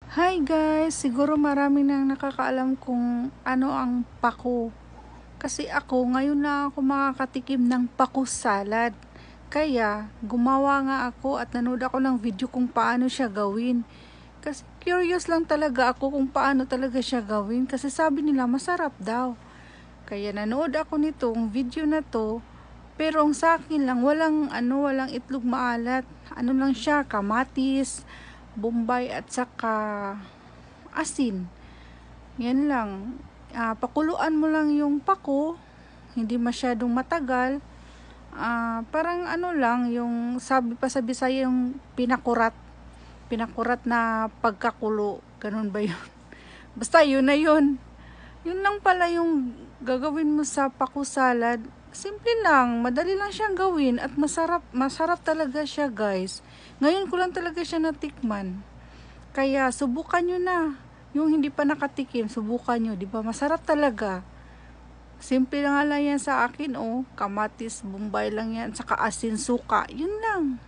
Hi guys! Siguro marami nang nakakaalam kung ano ang pako. Kasi ako, ngayon na ako makakatikim ng pako salad. Kaya, gumawa nga ako at nanood ako ng video kung paano siya gawin. Kasi curious lang talaga ako kung paano talaga siya gawin. Kasi sabi nila masarap daw. Kaya nanood ako nitong video na to. Pero ang sa akin lang, walang itlog maalat. Ano lang siya, kamatis, bombay at saka asin. Yan lang. Pakuluan mo lang yung pako, hindi masyadong matagal. Parang ano lang, yung sabi pa sa Bisaya yung pinakurat. Pinakurat na pagkakulo. Ganun ba yun? Basta yun na yun. Yun lang pala yung gagawin mo sa pako salad. Simple lang, madali lang siyang gawin at masarap talaga siya guys. Ngayon ko lang talaga siya natikman. Kaya subukan nyo na. Yung hindi pa nakatikim, subukan nyo. Diba? Masarap talaga. Simple lang yan sa akin, oh. Kamatis, bombay lang yan. Saka asin, suka. Yun lang.